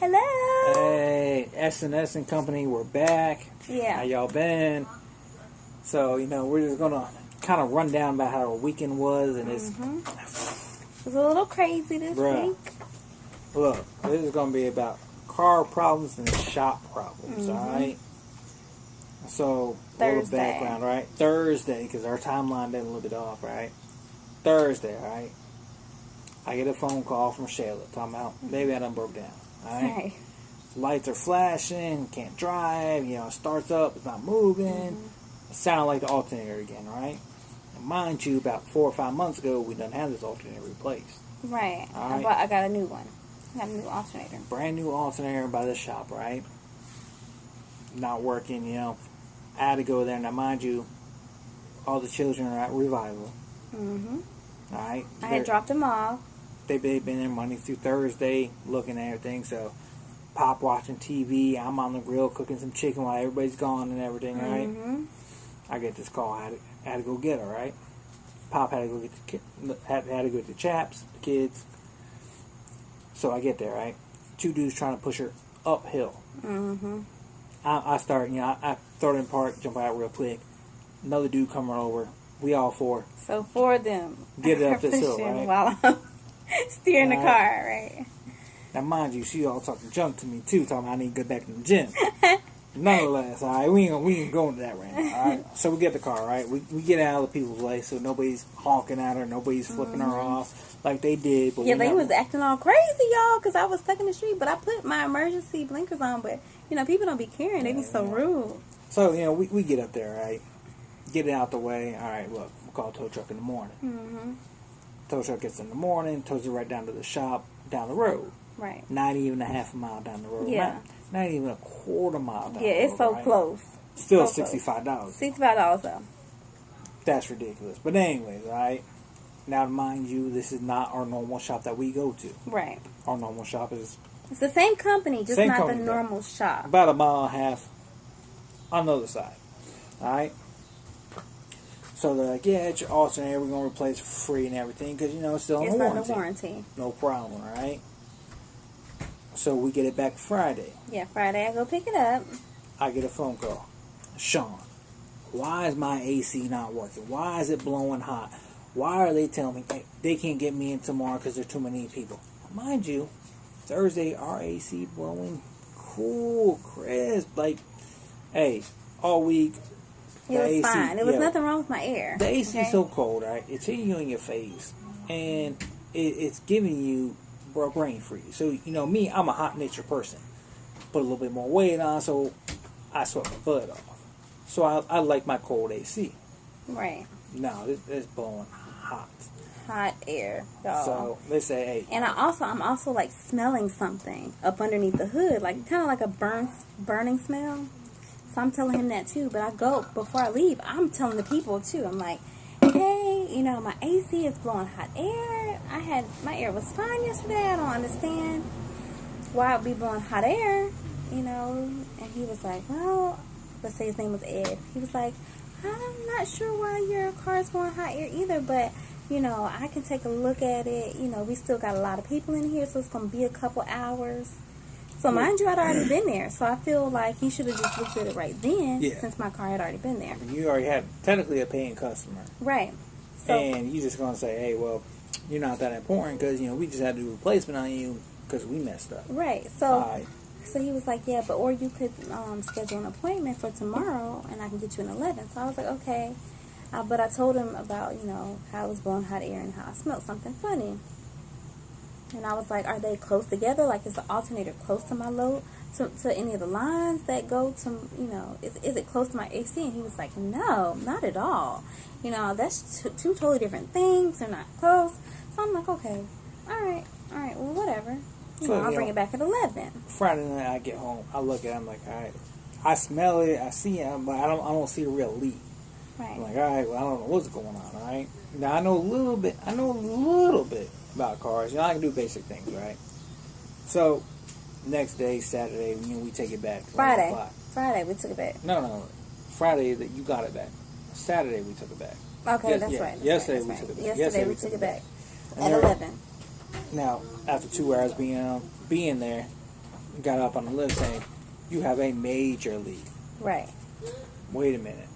Hello. Hey, S&S and Company, we're back. Yeah. How y'all been? So, we're just going to kind of run down about how our weekend was. And it's... It was a little crazy this week. Look, this is going to be about car problems and shop problems, alright? So, a little background, right? Thursday, because our timeline been a little bit off, right? Thursday, alright? I get a phone call from Shayla talking about, baby, I done broke down. Alright? Lights are flashing, can't drive, it starts up, it's not moving. It sounded like the alternator again, right? And mind you, about 4 or 5 months ago, we done had this alternator replaced. Right. All right. I got a new one. I got a new alternator. Brand new alternator by the shop, right? Not working, I had to go there. Now, mind you, all the children are at Revival. Alright? I had dropped them off. They've been there Monday through Thursday looking at everything. So, Pop watching TV. I'm on the grill cooking some chicken while everybody's gone and everything, right? I get this call. I had to go get her, right? Pop had to go get had to go get the chaps, the kids. So I get there, right? 2 dudes trying to push her uphill. I start, I throw it in park, jump out real quick. Another dude coming over. We all 4. So 4 of them get it up this hill, right? While I'm steering the car, right? Now, mind you, she all talking junk to me too, talking I need to get back to the gym. Nonetheless, all right, we ain't going to that right now, all right? So we get the car, right? We get out of the people's way so nobody's honking at her, nobody's flipping her off like they did. But they was acting all crazy, y'all, because I was stuck in the street. But I put my emergency blinkers on, but, people don't be caring. They be so rude. So, we get up there, right? Get it out the way. All right, look, we'll call a tow truck in the morning. Tow truck gets in the morning, tows it right down to the shop down the road. Right. Not even a half a mile down the road. Yeah. Not even a quarter mile down the road. Yeah, it's so close. Still so $65. $65 though. That's ridiculous. But anyways, right? Now, mind you, this is not our normal shop that we go to. Right. Our normal shop is... It's the same company, just same not company, the normal shop. About a mile and a half on the other side. Alright? So they're like, yeah, it's your alternator. We're going to replace it for free and everything because, it's still in under warranty. No problem, alright? So we get it back Friday. Yeah, Friday I go pick it up. I get a phone call. Sean, why is my AC not working? Why is it blowing hot? Why are they telling me they can't get me in tomorrow because there's too many people? Mind you, Thursday our AC blowing cool, crisp. Like, hey, all week. It was fine. There was nothing wrong with my air. The AC is so cold, right? It's hitting you in your face. And it's giving you brain freeze. So, me, I'm a hot nature person. Put a little bit more weight on, so I sweat my butt off. So I like my cold AC. Right. No, it's blowing hot. Hot air, y'all. So they say, hey. And I'm also like smelling something up underneath the hood, like kind of like a burning smell. So I'm telling him that too. But before I leave, I'm telling the people too. I'm like, hey, my AC is blowing hot air. My air was fine yesterday. I don't understand why it would be blowing hot air, And he was like, well, let's say his name was Ed. He was like, I'm not sure why your car is blowing hot air either, but, I can take a look at it. We still got a lot of people in here, so it's going to be a couple hours. So mind you, I'd already been there. So I feel like he should have just looked at it right then, since my car had already been there. You already had technically a paying customer. Right. So, and you just going to say, hey, well, you're not that important because, we just had to do a replacement on you because we messed up. Right. So so he was like, yeah, or you could schedule an appointment for tomorrow and I can get you an 11. So I was like, okay. But I told him about, how I was blowing hot air and how I smelled something funny. And I was like, are they close together? Like, is the alternator close to my load? To any of the lines that go to, is it close to my AC? And he was like, no, not at all. That's two totally different things. They're not close. So I'm like, okay, all right, well, whatever. I'll bring it back at 11. Friday night, I get home. I look at it. I'm like, all right. I smell it. I see it, but I don't see a real leak. Right. I'm like, all right, well, I don't know what's going on, all right? Now, I know a little bit about cars. I can do basic things, right? So, next day, Saturday, we take it back. Friday, we took it back. No. Friday, that you got it back. Saturday, we took it back. Okay, that's right. Yesterday, we took it back. Yesterday, we took it back. At 11. Now, after 2 hours being there, got up on the list saying, you have a major leak. Right. Wait a minute.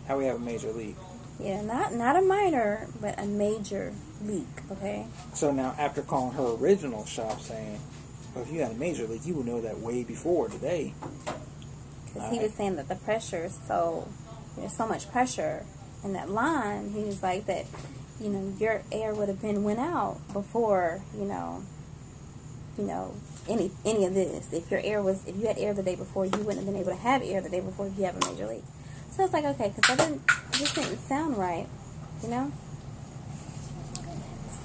How we have a major leak? Yeah, not a minor, but a major leak, okay? So now, after calling her original shop saying, well, if you had a major leak, you would know that way before today. Because he was saying that the pressure is there's so much pressure in that line. He was like that, your air would have went out before, any of this. If you had air the day before, you wouldn't have been able to have air the day before if you have a major leak. So it's like, okay, because it just didn't sound right,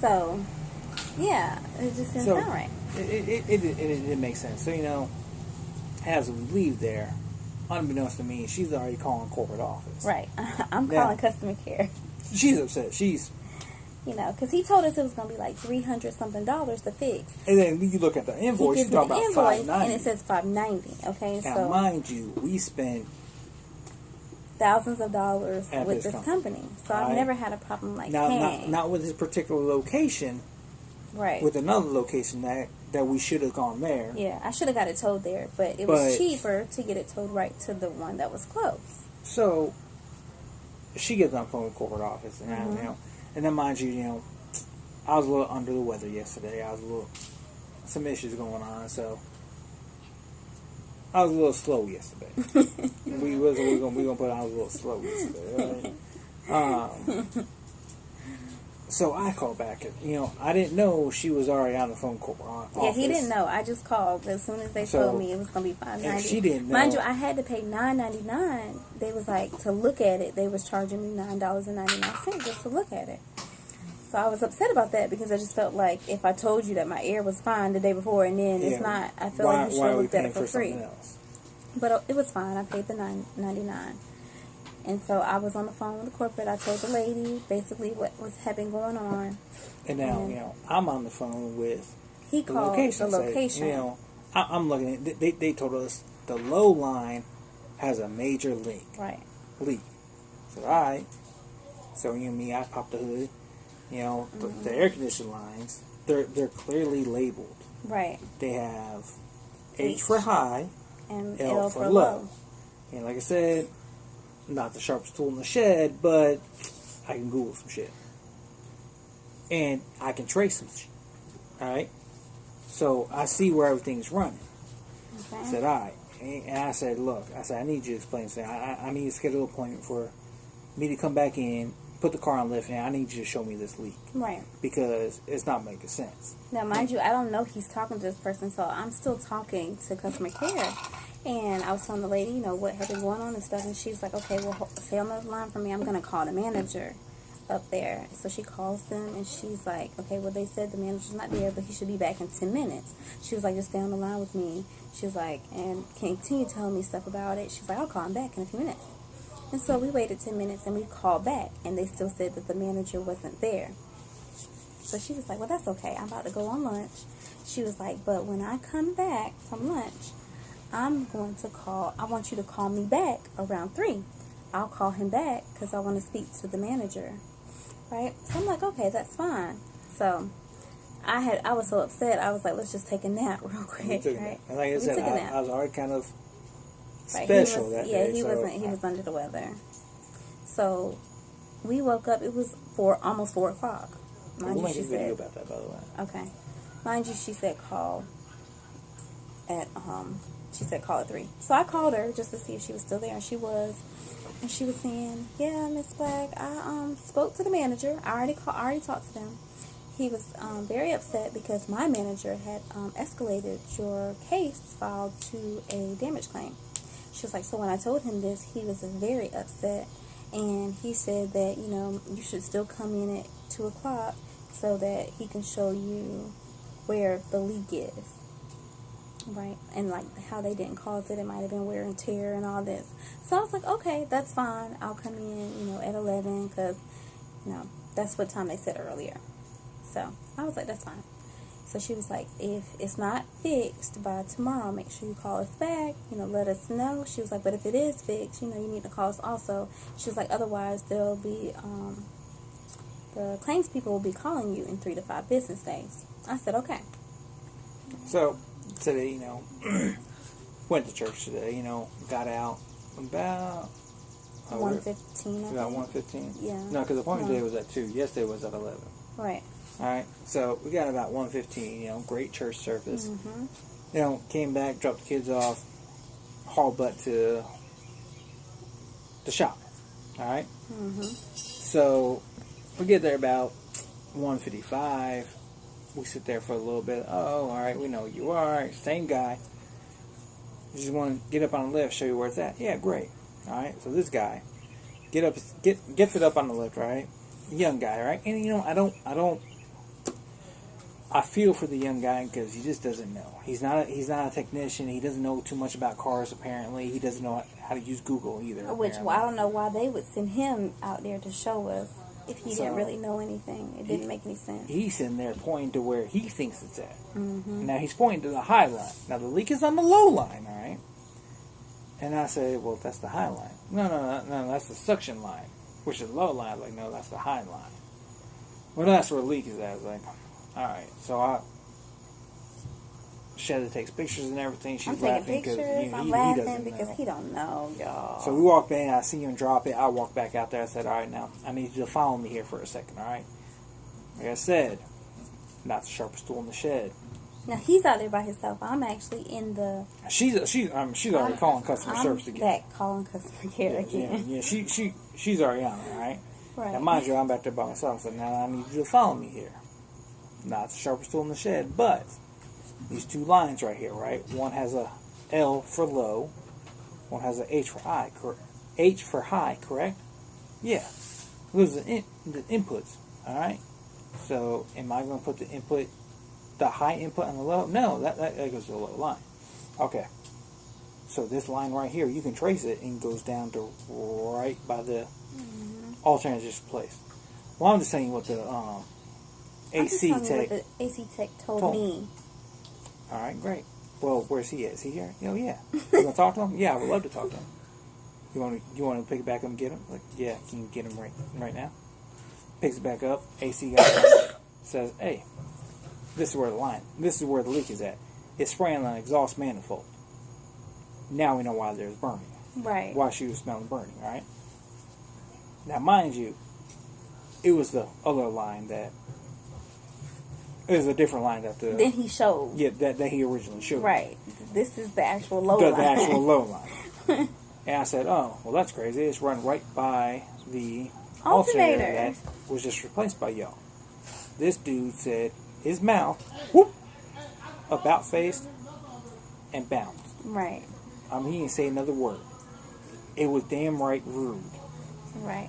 So, yeah, it just didn't sound right. It didn't make sense. So, as we leave there, unbeknownst to me, she's already calling corporate office. Right. I'm calling customer care. She's upset. She's... because he told us it was going to be like $300-something to fix. And then you look at the invoice, you talk about $590. And it says $590, okay? Now, so, mind you, we spend thousands of dollars with this company. So I've never had a problem like that. Not with this particular location. Right. With another location that we should have gone there. Yeah, I should have got it towed there, but it was cheaper to get it towed right to the one that was close. So she gets on the phone with corporate office, and and then mind you, I was a little under the weather yesterday. I was some issues going on, so I was a little slow yesterday. we're gonna put I was a little slow yesterday. Right? So I called back, and I didn't know she was already on the phone office. Yeah, he didn't know. I just called as soon as they told me it was gonna be $590. She didn't know. Mind you, I had to pay $9.99. They was like, to look at it, they was charging me $9.99 just to look at it. So I was upset about that because I just felt like if I told you that my air was fine the day before and then it's not, I feel like you should have looked at it for free. But it was fine. I paid the $9.99. And so I was on the phone with the corporate. I told the lady basically what had been going on. And now, I'm on the phone with the location. I'm looking at they told us the low line has a major leak. Right. Leak. So, all right. So, me, I popped the hood. The air conditioning lines, they're clearly labeled. Right. They have H for high and L for low. And like I said, not the sharpest tool in the shed, but I can Google some shit. And I can trace some shit. Alright? So I see where everything's running. Okay. I said, alright. And I said, look, I need you to explain something. I need to schedule an appointment for me to come back in, put the car on lift, and I need you to show me this leak. Right. Because it's not making sense. Now, mind you, I don't know he's talking to this person, so I'm still talking to customer care. And I was telling the lady, what had been going on and stuff, and she's like, okay, well, stay on the line for me. I'm going to call the manager up there. So she calls them, and she's like, okay, well, they said the manager's not there, but he should be back in 10 minutes. She was like, just stay on the line with me. She was like, and continue telling me stuff about it. She's like, I'll call him back in a few minutes. And so we waited 10 minutes, and we called back, and they still said that the manager wasn't there. So she was like, well, that's okay. I'm about to go on lunch. She was like, but when I come back from lunch, I want you to call me back around 3. I'll call him back because I want to speak to the manager. Right? So I'm like, okay, that's fine. So I was so upset. I was like, let's just take a nap real quick. Right? And like I said, I was already kind of special that day. He was under the weather. So we woke up. It was almost 4 o'clock. We'll make a video about that, by the way. Okay. Mind you, she said call at 3. So I called her just to see if she was still there, and she was. And she was saying, yeah, Miss Black, I spoke to the manager. I already talked to them. He was very upset because my manager had escalated your case filed to a damage claim. She was like, so when I told him this, he was very upset. And he said that, you should still come in at 2 o'clock so that he can show you where the leak is. Right? And like how they didn't cause it. It might have been wear and tear and all this. So I was like, okay, that's fine. I'll come in, at 11 because, that's what time they said earlier. So I was like, that's fine. So she was like, if it's not fixed by tomorrow, make sure you call us back, let us know. She was like, but if it is fixed, you need to call us also. She was like, otherwise there'll be, the claims people will be calling you in 3 to 5 business days. I said, okay. So today, went to church today, got out about 1:15. About 1:15. Yeah. No, because the appointment day was at 2. Yesterday was at 11. Right. All right. So we got about 1:15. Great church service. Came back, dropped the kids off, hauled butt to the shop. All right. So we get there about 1:55. We sit there for a little bit. Oh, all right. We know who you are. Same guy. You just want to get up on the lift, show you where it's at. Yeah, great. All right. So this guy gets it up on the lift, right? Young guy, right? And I feel for the young guy because he just doesn't know. He's not a technician. He doesn't know too much about cars. Apparently, he doesn't know how to use Google either. Well, I don't know why they would send him out there to show us if he didn't really know anything. It didn't make any sense. He's sitting there pointing to where he thinks it's at. Now he's pointing to the high line. Now the leak is on the low line, all right? And I say, well, that's the high line. No, that's the suction line, which is the low line. Like, no, that's the high line. Well, that's where the leak is at. I was like, all right. So Shelly takes pictures and everything. She's laughing because I'm laughing because he don't know, y'all. So we walk in. I see him drop it. I walk back out there. I said, all right, now I need you to follow me here for a second. All right. Like I said, not the sharpest tool in the shed. Now he's out there by himself. I'm actually in the. She's already calling customer service again. Back calling customer care again. Yeah. She's already on there, right? Right. Now mind you, I'm back there by myself. So now I need you to follow me here. Not the sharpest tool in the shed, but these two lines right here, right? One has a L for low. One has a H for high. H for high, correct? Yeah. Those are the inputs. All right. So am I going to put the high input on the low? No, that goes to the low line. Okay. So this line right here, you can trace it and it goes down to right by the alternator just placed. Well, I'm just saying what the AC tech told me. All right, great. Well, where's he at? Is he here? Yeah. You want to talk to him? Yeah, I would love to talk to him. You want to pick it back up and get him? Like, yeah, can you get him right now? Picks it back up. AC guy says, "Hey, this is where the leak is at. It's spraying on an exhaust manifold. Now we know why there's burning. Right. Why she was smelling burning, all right? Now, mind you, it was the other line that... It was a different line that the... Then he showed. Yeah, that he originally showed. Right. This is the actual low line. The actual low line. And I said, oh, well, that's crazy. It's run right by the alternator that was just replaced by y'all. This dude said his mouth, whoop, about faced, and bounced. Right. He didn't say another word. It was damn right rude. Right.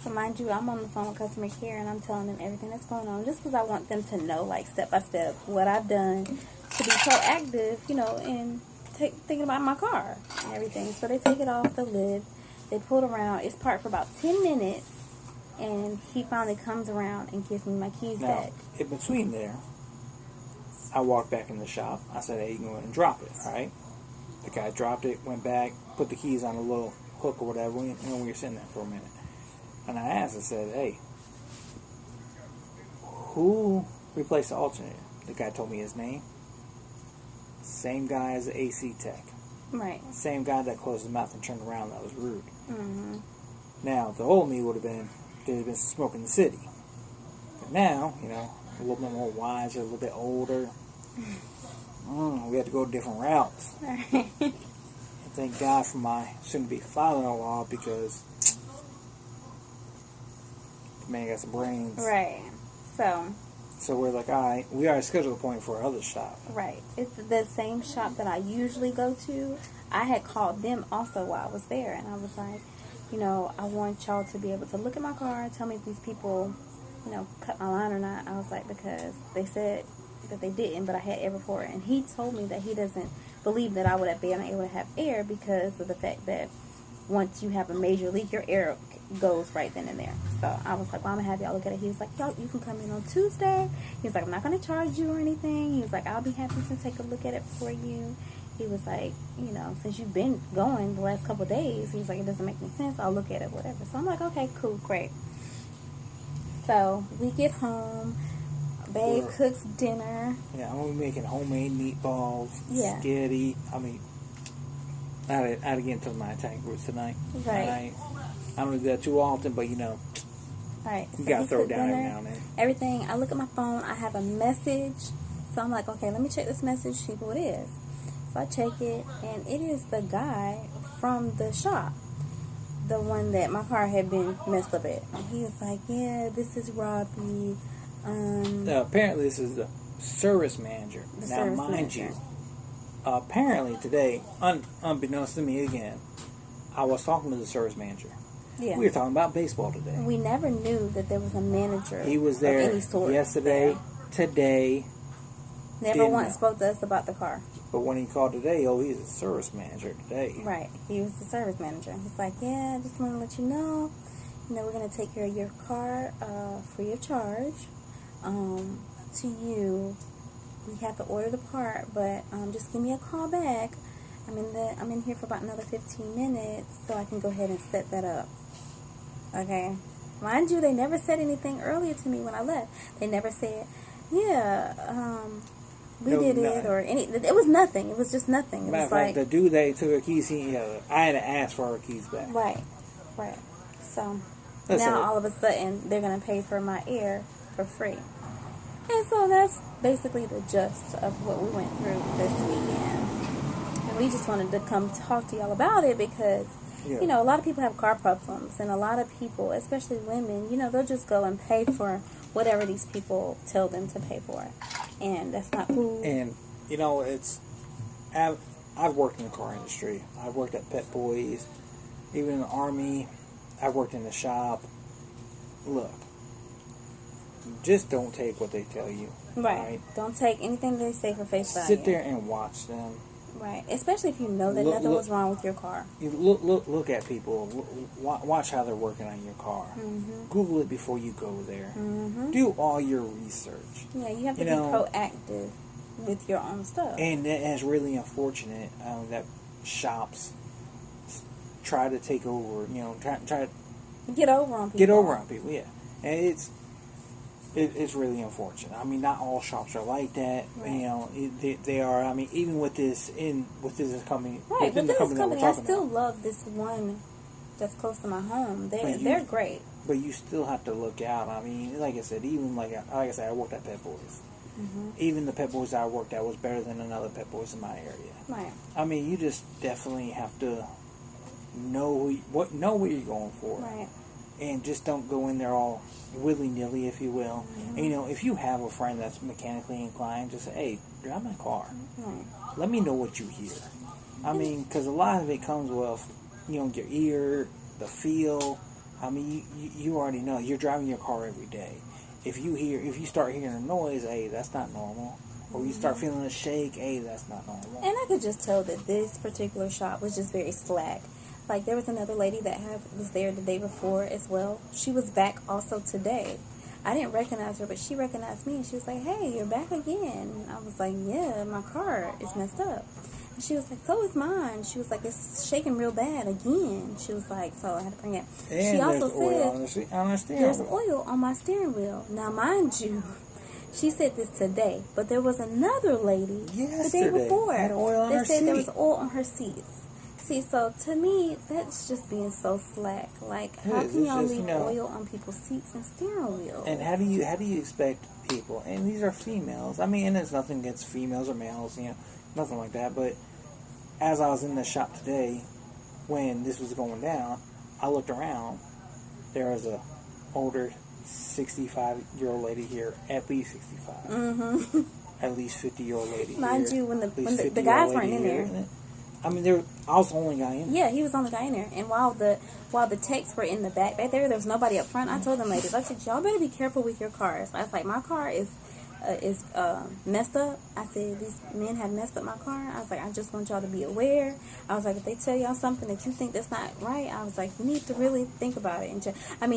So mind you, I'm on the phone with customer care and I'm telling them everything that's going on just because I want them to know, like, step by step what I've done to be proactive, and thinking about my car and everything. So they take it off the lid. They pull it around. It's parked for about 10 minutes. And he finally comes around and gives me my keys back. In between there, I walked back in the shop. I said, hey, you can go ahead and drop it, all right? The guy dropped it, went back, put the keys on a little hook or whatever. We were sitting there for a minute. And I asked, I said, hey, who replaced the alternator? The guy told me his name. Same guy as the AC tech. Right. Same guy that closed his mouth and turned around that was rude. Mm-hmm. Now, the old me would have been, there'd been smoke in the city. But now, a little bit more wise, a little bit older. We had to go different routes. And thank God for my soon-to-be father-in-law because the man got some brains. Right. So we're like, all right, we already scheduled a point for our other shop. Right. It's the same shop that I usually go to. I had called them also while I was there, and I was like, I want y'all to be able to look at my car and tell me if these people, cut my line or not. I was like, because they said that they didn't, but I had air before. And he told me that he doesn't believe that I would have been able to have air because of the fact that once you have a major leak, your air goes right then and there. So I was like, well, I'm going to have y'all look at it. He was like, y'all, you can come in on Tuesday. He was like, I'm not going to charge you or anything. He was like, I'll be happy to take a look at it for you. He was like, since you've been going the last couple of days, he was like, it doesn't make any sense. I'll look at it, whatever. So I'm like, okay, cool, great. So we get home. Babe cooks dinner. Yeah, I'm gonna be making homemade meatballs, Yeah. spaghetti. I mean, I had to get into my Italian roots tonight. Right. I don't do that too often, but Right. you So gotta we throw it cook down every dinner, now and then. everything. I look at my phone. I have a message. So I'm like, okay, let me check this message, see who it is. So I check it, and it is the guy from the shop. The one that my car had been messed up at. And he was like, yeah, this is Robbie. Apparently, this is the service manager. Now, mind you, apparently today, unbeknownst to me again, I was talking to the service manager. Yeah. We were talking about baseball today. We never knew that there was a manager. He was there of any sort yesterday, there. today. Never once spoke to us about the car. But when he called today, he's a service manager today. Right. He was the service manager. He's like, yeah, I just want to let you know, we're going to take care of your car free of charge. To you, we have to order the part, but just give me a call back. I'm in here for about another 15 minutes, so I can go ahead and set that up. Okay. Mind you, they never said anything earlier to me when I left. They never said, yeah, we did it, or any. It was nothing. It was just nothing. It Matter was of fact, like, the dude that took her keys, I had to ask for her keys back. Right. So That's now it. all of a sudden they're gonna pay for my air for free, and so that's basically the gist of what we went through this weekend. And we just wanted to come talk to y'all about it because a lot of people have car problems, and a lot of people, especially women, they'll just go and pay for whatever these people tell them to pay for, and that's not cool. And I've worked in the car industry. I've worked at Pet Boys, even in the Army. I've worked in the shop. Look, just don't take what they tell you. Right. Don't take anything they say for face value. Sit there and watch them. Right. Especially if you know that nothing was wrong with your car. You look at people. Watch how they're working on your car. Mm-hmm. Google it before you go there. Mm-hmm. Do all your research. Yeah, you have to be proactive with your own stuff. And that's really unfortunate that shops try to take over. Try to get over on people. Get over on people. Yeah, and it's really unfortunate. I mean, not all shops are like that. Right. They are. I mean, even with this company, right? Within the company that we're I talking still about. love this one that's close to my home. They're great. But you still have to look out. I mean, like I said, even like I said, I worked at Pet Boys. Mm-hmm. Even the Pet Boys I worked at was better than another Pet Boys in my area. Right. I mean, you just definitely have to know what you're going for. Right. And just don't go in there all willy-nilly, if you will. Mm-hmm. And, if you have a friend that's mechanically inclined, just say, hey, drive my car. Mm-hmm. Let me know what you hear. I mean, because a lot of it comes with, your ear, the feel. I mean, you already know. You're driving your car every day. If you start hearing a noise, hey, that's not normal. Or you start feeling a shake, hey, that's not normal. And I could just tell that this particular shop was just very slack. Like, there was another lady that was there the day before as well. She was back also today. I didn't recognize her, but she recognized me, and she was like, hey, you're back again. And I was like, yeah, my car is messed up. And she was like, so is mine. She was like, it's shaking real bad again. She was like, so I had to bring it. And she also said, on there's oil on my steering wheel. Now, mind you, she said this today, but there was another lady the day before had oil on that her said seat. there was oil on her seats. See, so to me, that's just being so slack. Like, how can y'all leave oil on people's seats and steering wheels? And how do you expect people? And these are females. I mean, and there's nothing against females or males, nothing like that. But as I was in the shop today, when this was going down, I looked around. There was a older 65-year-old lady here, at least 65. Mm-hmm. At least 50-year-old lady. Mind here, you, when the guys weren't in there. I mean, I was the only guy in there. Yeah, he was the only guy in there. And while the techs were in the back there was nobody up front. I told them ladies, I said, y'all better be careful with your cars. I was like, my car is messed up. I said, these men have messed up my car. I was like, I just want y'all to be aware. I was like, if they tell y'all something that you think that's not right, I was like, you need to really think about it. And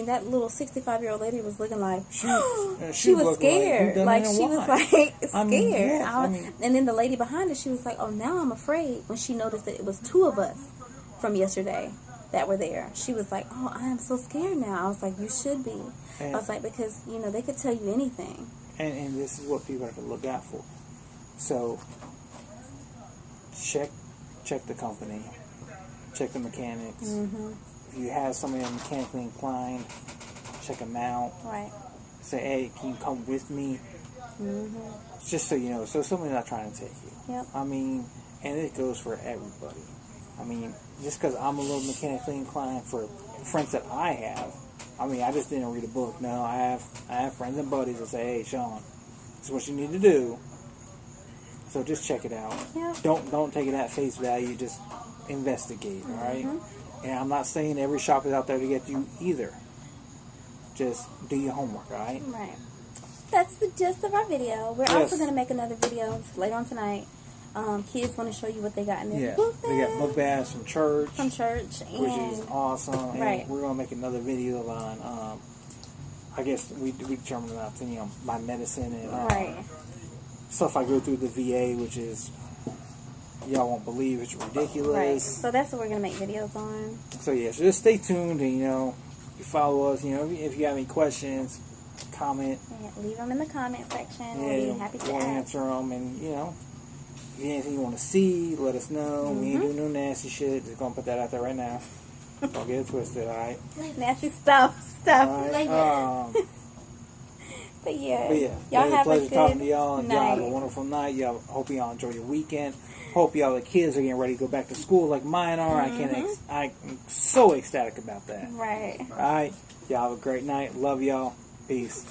that little 65-year-old lady was looking like, she was scared. Like, she was like scared. And then the lady behind her, she was like, oh, now I'm afraid, when she noticed that it was two of us from yesterday that were there. She was like, oh, I am so scared now. I was like, you should be. I was like, because, they could tell you anything. And this is what people have to look out for. So check the company, check the mechanics. If you have somebody that's mechanically inclined, check them out. Right. Say, hey, can you come with me? Just so you know, so somebody's not trying to take you. Yep. I mean, and it goes for everybody. I mean, just because I'm a little mechanically inclined for friends that I have, I mean, I just didn't read a book. No, I have friends and buddies that say, hey, Sean, this is what you need to do. So just check it out. Yep. Don't take it at face value. Just investigate, all right? And I'm not saying every shop is out there to get you either. Just do your homework, all right? Right. That's the gist of our video. We're also going to make another video later on tonight. Kids want to show you what they got in their book bag. They got book bags from church. Which is awesome. And right. we're going to make another video on, I guess we determined about, my medicine and stuff I go through the VA, which is, y'all won't believe, it's ridiculous. Right. So that's what we're going to make videos on. So yeah, so just stay tuned and, you follow us. If you have any questions, comment. Yeah, leave them in the comment section. Yeah, we'll be happy to answer them. And, if you have anything you want to see, let us know. We ain't doing no nasty shit. Just gonna put that out there right now. Don't get it twisted, alright? Nasty stuff. Alright. But yeah. Y'all have a pleasure talking to good y'all. night. Y'all have a wonderful night. Y'all hope y'all enjoy your weekend. Hope y'all the kids are getting ready to go back to school like mine are. I'm so ecstatic about that. Right. Alright. Y'all have a great night. Love y'all. Peace.